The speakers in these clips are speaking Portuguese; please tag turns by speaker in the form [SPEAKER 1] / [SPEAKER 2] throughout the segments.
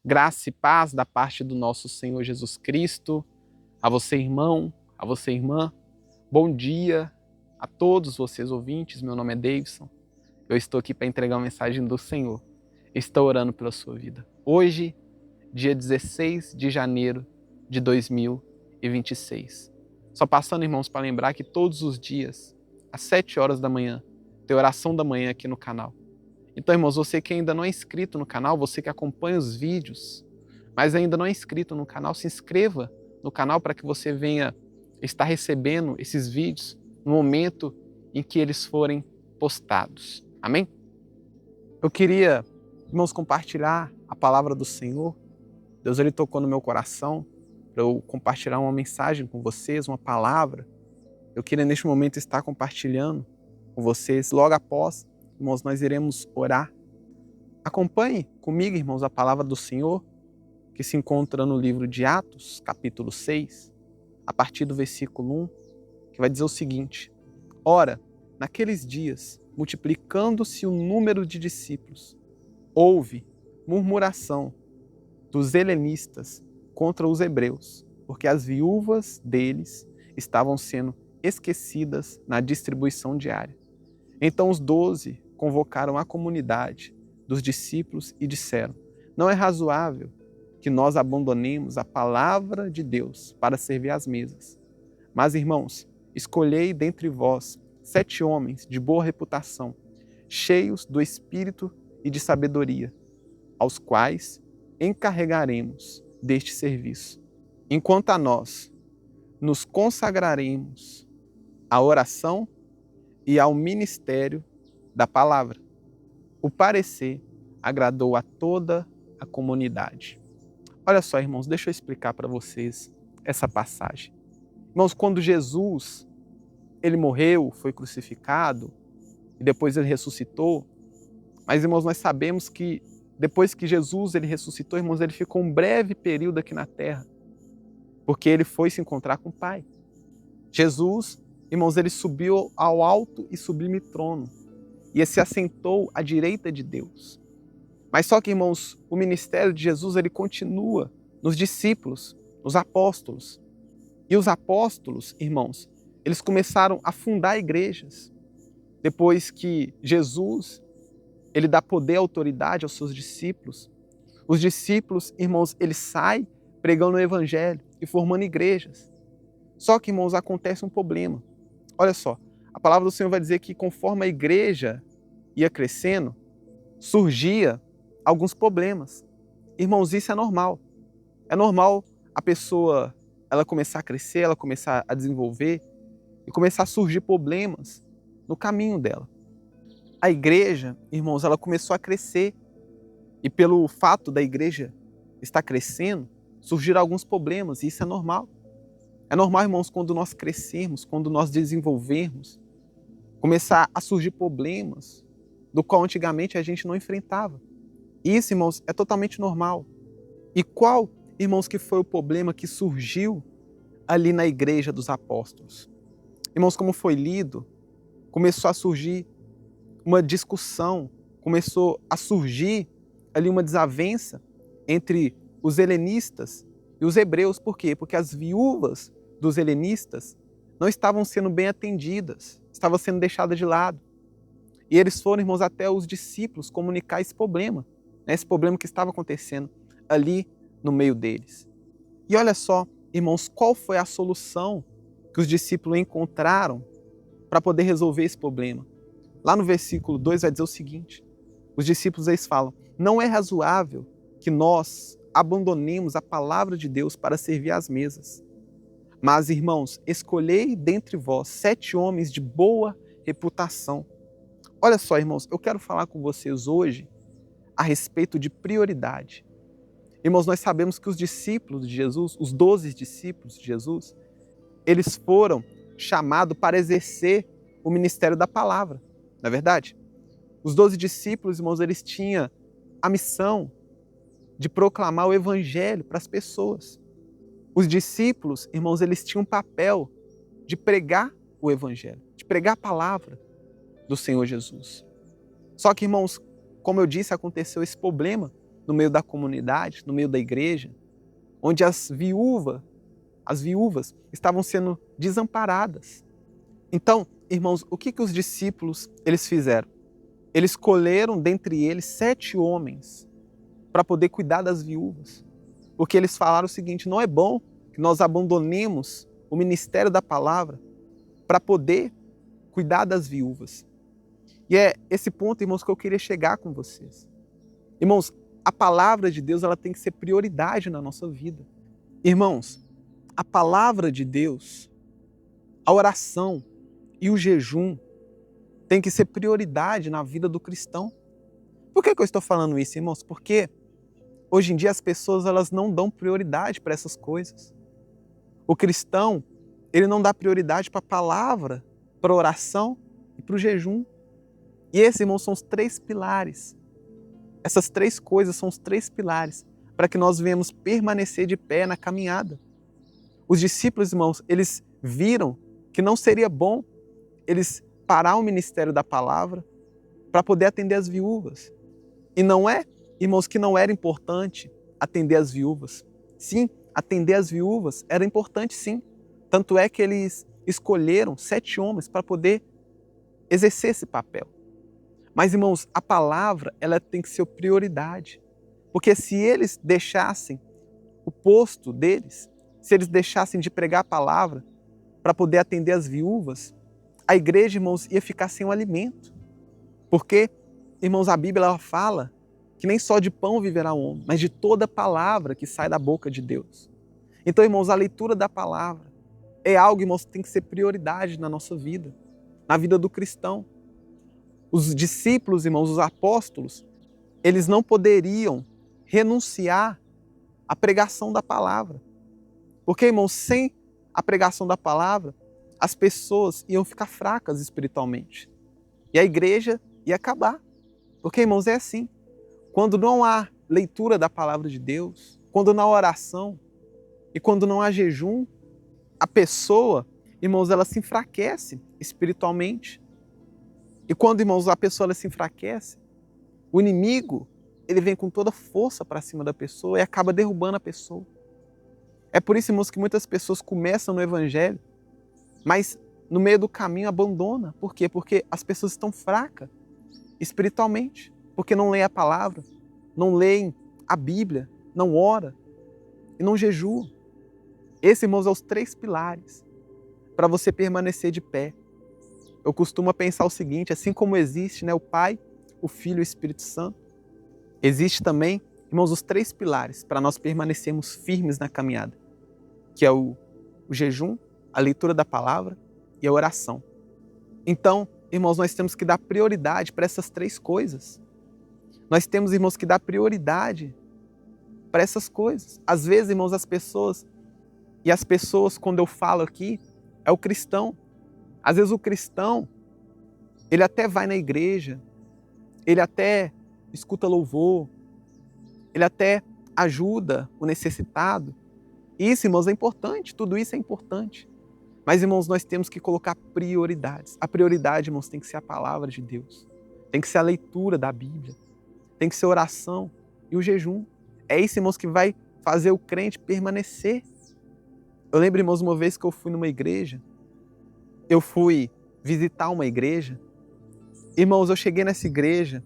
[SPEAKER 1] Graça e paz da parte do nosso Senhor Jesus Cristo. A você, irmão, a você, irmã. Bom dia a todos vocês ouvintes. Meu nome é Davidson. Eu estou aqui para entregar uma mensagem do Senhor. Estou orando pela sua vida. Hoje, dia 16 de janeiro de 2026. Só passando, irmãos, para lembrar que todos os dias, às 7 horas da manhã, tem oração da manhã aqui no canal. Então, irmãos, você que ainda não é inscrito no canal, você que acompanha os vídeos, mas ainda não é inscrito no canal, se inscreva no canal para que você venha estar recebendo esses vídeos no momento em que eles forem postados. Amém? Eu queria, irmãos, compartilhar a palavra do Senhor. Deus, ele tocou no meu coração para eu compartilhar uma mensagem com vocês, uma palavra. Eu queria, neste momento, estar compartilhando com vocês. Logo após, irmãos, nós iremos orar. Acompanhe comigo, irmãos, a palavra do Senhor, que se encontra no livro de Atos, capítulo 6, a partir do versículo 1, que vai dizer o seguinte: Ora, naqueles dias, multiplicando-se o número de discípulos, houve murmuração dos helenistas contra os hebreus, porque as viúvas deles estavam sendo esquecidas na distribuição diária. Então os 12 convocaram a comunidade dos discípulos e disseram: Não é razoável que nós abandonemos a palavra de Deus para servir às mesas. Mas, irmãos, escolhei dentre vós 7 homens de boa reputação, cheios do Espírito e de sabedoria, aos quais encarregaremos deste serviço. Enquanto a nós nos consagraremos à oração e ao ministério da palavra. O parecer agradou a toda a comunidade. Olha só, irmãos, deixa eu explicar para vocês essa passagem. Irmãos, quando Jesus, ele morreu, foi crucificado e depois ele ressuscitou, mas, irmãos, nós sabemos que depois que Jesus ele ressuscitou, irmãos, ele ficou um breve período aqui na terra, porque ele foi se encontrar com o Pai. Jesus, irmãos, ele subiu ao alto e sublime trono e se assentou à direita de Deus. Mas só que, irmãos, o ministério de Jesus ele continua nos discípulos, nos apóstolos. E os apóstolos, irmãos, eles começaram a fundar igrejas. Depois que Jesus ele dá poder e autoridade aos seus discípulos, os discípulos, irmãos, eles saem pregando o evangelho e formando igrejas. Só que, irmãos, acontece um problema. Olha só, a palavra do Senhor vai dizer que conforme a igreja ia crescendo, surgia alguns problemas. Irmãos, isso é normal. É normal a pessoa ela começar a crescer, ela começar a desenvolver e começar a surgir problemas no caminho dela. A igreja, irmãos, ela começou a crescer e pelo fato da igreja estar crescendo, surgiram alguns problemas e isso é normal. É normal, irmãos, quando nós crescermos, quando nós desenvolvermos, começar a surgir problemas do qual antigamente a gente não enfrentava. Isso, irmãos, é totalmente normal. E qual, irmãos, que foi o problema que surgiu ali na igreja dos apóstolos? Irmãos, como foi lido, começou a surgir uma discussão, começou a surgir ali uma desavença entre os helenistas e os hebreus. Por quê? Porque as viúvas dos helenistas não estavam sendo bem atendidas, estavam sendo deixadas de lado. E eles foram, irmãos, até os discípulos comunicar esse problema que estava acontecendo ali no meio deles. E olha só, irmãos, qual foi a solução que os discípulos encontraram para poder resolver esse problema? Lá no versículo 2 vai dizer o seguinte: os discípulos eles falam: não é razoável que nós abandonemos a palavra de Deus para servir às mesas. Mas, irmãos, escolhei dentre vós 7 homens de boa reputação. Olha só, irmãos, eu quero falar com vocês hoje a respeito de prioridade. Irmãos, nós sabemos que os discípulos de Jesus, os 12 discípulos de Jesus, eles foram chamados para exercer o ministério da palavra, não é verdade? Os 12 discípulos, irmãos, eles tinham a missão de proclamar o evangelho para as pessoas. Os discípulos, irmãos, eles tinham um papel de pregar o evangelho, de pregar a palavra do Senhor Jesus. Só que, irmãos, como eu disse, aconteceu esse problema no meio da comunidade, no meio da igreja, onde as viúvas estavam sendo desamparadas. Então, irmãos, o que os discípulos eles fizeram? Eles escolheram dentre eles 7 homens para poder cuidar das viúvas. Porque eles falaram o seguinte: não é bom que nós abandonemos o ministério da palavra para poder cuidar das viúvas. E é esse ponto, irmãos, que eu queria chegar com vocês. Irmãos, a palavra de Deus ela tem que ser prioridade na nossa vida. Irmãos, a palavra de Deus, a oração e o jejum tem que ser prioridade na vida do cristão. Por que eu estou falando isso, irmãos? Porque hoje em dia as pessoas elas não dão prioridade para essas coisas. O cristão, ele não dá prioridade para a palavra, para a oração e para o jejum. E esses, irmãos, são os 3 pilares. Essas 3 coisas são os 3 pilares para que nós venhamos permanecer de pé na caminhada. Os discípulos, irmãos, eles viram que não seria bom eles parar o ministério da palavra para poder atender as viúvas. E não é, irmãos, que não era importante atender as viúvas. Sim, atender as viúvas era importante, sim. Tanto é que eles escolheram 7 homens para poder exercer esse papel. Mas, irmãos, a palavra ela tem que ser prioridade. Porque se eles deixassem o posto deles, se eles deixassem de pregar a palavra para poder atender as viúvas, a igreja, irmãos, ia ficar sem o alimento. Porque, irmãos, a Bíblia ela fala que nem só de pão viverá o homem, mas de toda palavra que sai da boca de Deus. Então, irmãos, a leitura da palavra é algo, irmãos, que tem que ser prioridade na nossa vida, na vida do cristão. Os discípulos, irmãos, os apóstolos, eles não poderiam renunciar à pregação da palavra. Porque, irmãos, sem a pregação da palavra, as pessoas iam ficar fracas espiritualmente. E a igreja ia acabar. Porque, irmãos, é assim. Quando não há leitura da palavra de Deus, quando não há oração e quando não há jejum, a pessoa, irmãos, ela se enfraquece espiritualmente. E quando, irmãos, a pessoa ela se enfraquece, o inimigo, ele vem com toda força para cima da pessoa e acaba derrubando a pessoa. É por isso, irmãos, que muitas pessoas começam no evangelho, mas no meio do caminho abandonam. Por quê? Porque as pessoas estão fracas espiritualmente, porque não leem a palavra, não leem a Bíblia, não ora e não jejuam. Esses, irmãos, são os 3 pilares para você permanecer de pé. Eu costumo pensar o seguinte: assim como existe, né, o Pai, o Filho e o Espírito Santo, existe também, irmãos, os 3 pilares para nós permanecermos firmes na caminhada, que é o jejum, a leitura da palavra e a oração. Então, irmãos, nós temos que dar prioridade para essas 3 coisas. Nós temos, irmãos, que dar prioridade para essas coisas. Às vezes, irmãos, as pessoas, quando eu falo aqui, é o cristão. Às vezes o cristão, ele até vai na igreja, ele até escuta louvor, ele até ajuda o necessitado. Isso, irmãos, é importante, tudo isso é importante. Mas, irmãos, nós temos que colocar prioridades. A prioridade, irmãos, tem que ser a palavra de Deus. Tem que ser a leitura da Bíblia. Tem que ser a oração e o jejum. É isso, irmãos, que vai fazer o crente permanecer. Eu lembro, irmãos, uma vez que eu fui numa igreja, eu fui visitar uma igreja. Irmãos, eu cheguei nessa igreja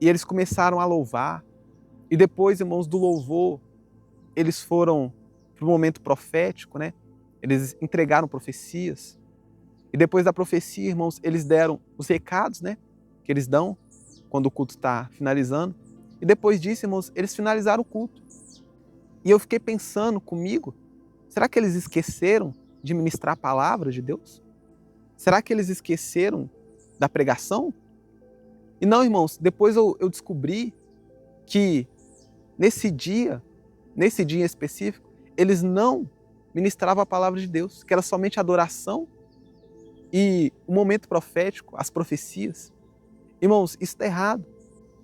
[SPEAKER 1] e eles começaram a louvar. E depois, irmãos, do louvor, eles foram para o momento profético, né? Eles entregaram profecias. E depois da profecia, irmãos, eles deram os recados, né? Que eles dão quando o culto está finalizando. E depois disso, irmãos, eles finalizaram o culto. E eu fiquei pensando comigo, será que eles esqueceram de ministrar a palavra de Deus? Será que eles esqueceram da pregação? E não, irmãos, depois eu descobri que nesse dia em específico, eles não ministravam a palavra de Deus, que era somente adoração e o momento profético, as profecias. Irmãos, isso está errado.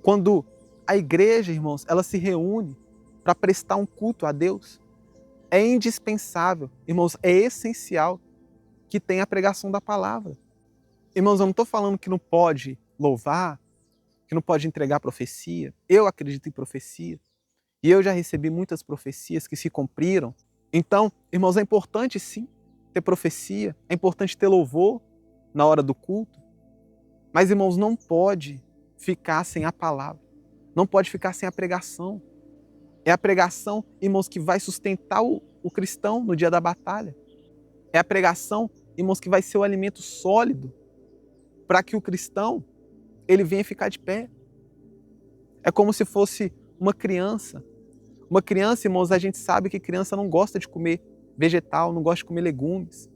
[SPEAKER 1] Quando a igreja, irmãos, ela se reúne para prestar um culto a Deus, é indispensável, irmãos, é essencial que tenha a pregação da palavra. Irmãos, eu não estou falando que não pode louvar, que não pode entregar profecia. Eu acredito em profecia. E eu já recebi muitas profecias que se cumpriram. Então, irmãos, é importante sim ter profecia, é importante ter louvor na hora do culto. Mas, irmãos, não pode ficar sem a palavra. Não pode ficar sem a pregação. É a pregação, irmãos, que vai sustentar o cristão no dia da batalha. É a pregação, irmãos, que vai ser o alimento sólido para que o cristão ele venha ficar de pé. É como se fosse uma criança. Uma criança, irmãos, a gente sabe que criança não gosta de comer vegetal, não gosta de comer legumes.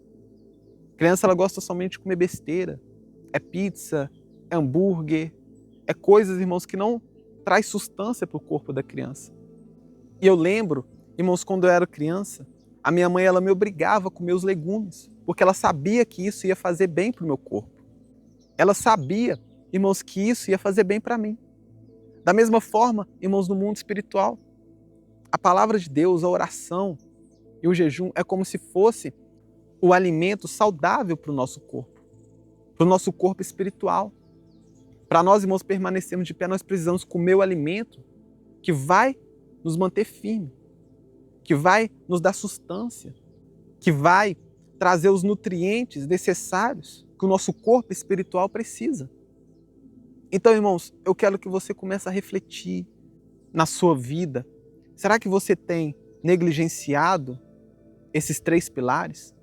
[SPEAKER 1] Criança, ela gosta somente de comer besteira. É pizza, é hambúrguer, é coisas, irmãos, que não traz sustância para o corpo da criança. E eu lembro, irmãos, quando eu era criança, a minha mãe ela me obrigava a comer os legumes, porque ela sabia que isso ia fazer bem para o meu corpo. Ela sabia, irmãos, que isso ia fazer bem para mim. Da mesma forma, irmãos, no mundo espiritual, a palavra de Deus, a oração e o jejum é como se fosse o alimento saudável para o nosso corpo espiritual. Para nós, irmãos, permanecermos de pé, nós precisamos comer o alimento que vai nos manter firme, que vai nos dar sustância, que vai trazer os nutrientes necessários que o nosso corpo espiritual precisa. Então, irmãos, eu quero que você comece a refletir na sua vida. Será que você tem negligenciado esses 3 pilares?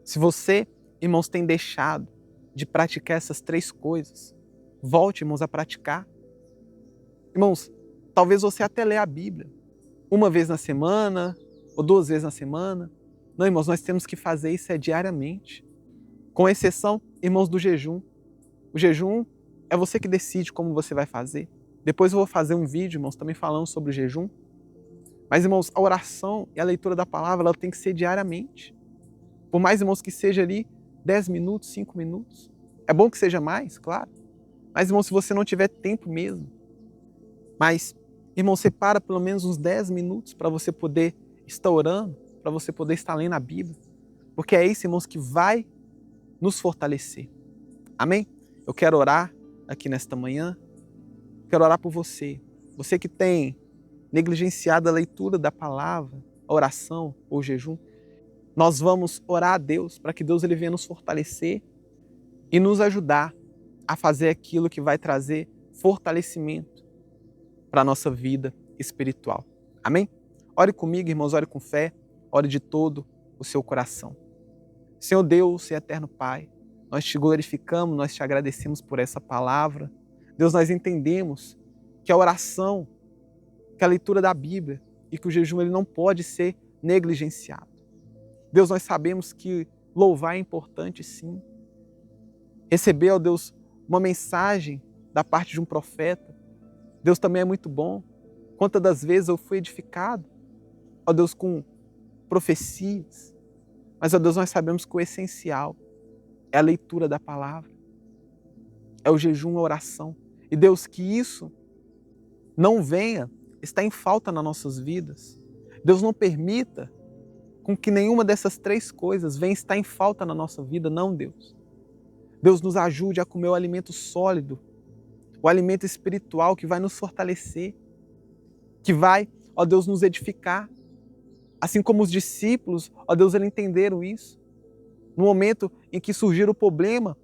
[SPEAKER 1] Se você, irmãos, tem deixado de praticar essas 3 coisas, volte, irmãos, a praticar. Irmãos, talvez você até lê a Bíblia 1 vez na semana ou 2 vezes na semana. Não, irmãos, nós temos que fazer isso diariamente. Com exceção, irmãos, do jejum. O jejum é você que decide como você vai fazer. Depois eu vou fazer um vídeo, irmãos, também falando sobre o jejum. Mas, irmãos, a oração e a leitura da palavra, ela tem que ser diariamente. Por mais, irmãos, que seja ali 10 minutos, 5 minutos. É bom que seja mais, claro. Mas, irmãos, se você não tiver tempo mesmo. Mas, irmão, separa pelo menos uns 10 minutos para você poder estar orando, para você poder estar lendo a Bíblia. Porque é isso, irmãos, que vai nos fortalecer. Amém? Eu quero orar aqui nesta manhã. Quero orar por você. Você que tem negligenciado a leitura da palavra, a oração ou o jejum. Nós vamos orar a Deus para que Deus ele venha nos fortalecer e nos ajudar a fazer aquilo que vai trazer fortalecimento para a nossa vida espiritual. Amém? Ore comigo, irmãos, ore com fé, ore de todo o seu coração. Senhor Deus e eterno Pai, nós te glorificamos, nós te agradecemos por essa palavra. Deus, nós entendemos que a oração, que a leitura da Bíblia e que o jejum ele não pode ser negligenciado. Deus, nós sabemos que louvar é importante sim. Receber, ó Deus, uma mensagem da parte de um profeta, Deus também é muito bom. Quantas das vezes eu fui edificado, ó Deus, com profecias. Mas, ó Deus, nós sabemos que o essencial é a leitura da palavra, é o jejum, a oração. E Deus, que isso não venha estar em falta nas nossas vidas. Deus, não permita com que nenhuma dessas 3 coisas venha estar em falta na nossa vida, não, Deus. Deus, nos ajude a comer o alimento sólido, o alimento espiritual que vai nos fortalecer, que vai, ó Deus, nos edificar. Assim como os discípulos, ó Deus, eles entenderam isso. No momento em que surgiu o problema,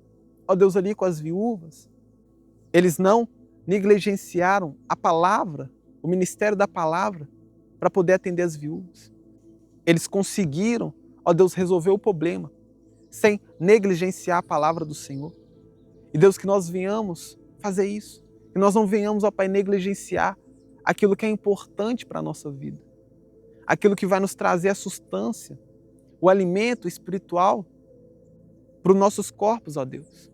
[SPEAKER 1] ó Deus, ali com as viúvas, eles não negligenciaram a palavra, o ministério da palavra, para poder atender as viúvas. Eles conseguiram, ó Deus, resolver o problema, sem negligenciar a palavra do Senhor. E Deus, que nós venhamos fazer isso, que nós não venhamos, ó Pai, negligenciar aquilo que é importante para a nossa vida, aquilo que vai nos trazer a sustância, o alimento espiritual para os nossos corpos, ó Deus.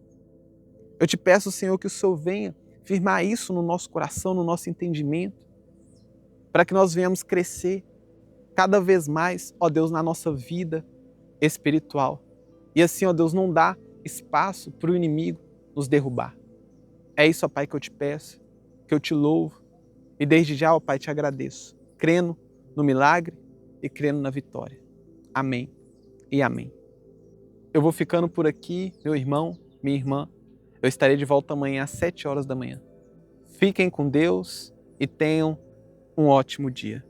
[SPEAKER 1] Eu te peço, Senhor, que o Senhor venha firmar isso no nosso coração, no nosso entendimento, para que nós venhamos crescer cada vez mais, ó Deus, na nossa vida espiritual. E assim, ó Deus, não dá espaço para o inimigo nos derrubar. É isso, ó Pai, que eu te peço, que eu te louvo e desde já, ó Pai, te agradeço, crendo no milagre e crendo na vitória. Amém e amém. Eu vou ficando por aqui, meu irmão, minha irmã. Eu estarei de volta amanhã às 7 horas da manhã. Fiquem com Deus e tenham um ótimo dia.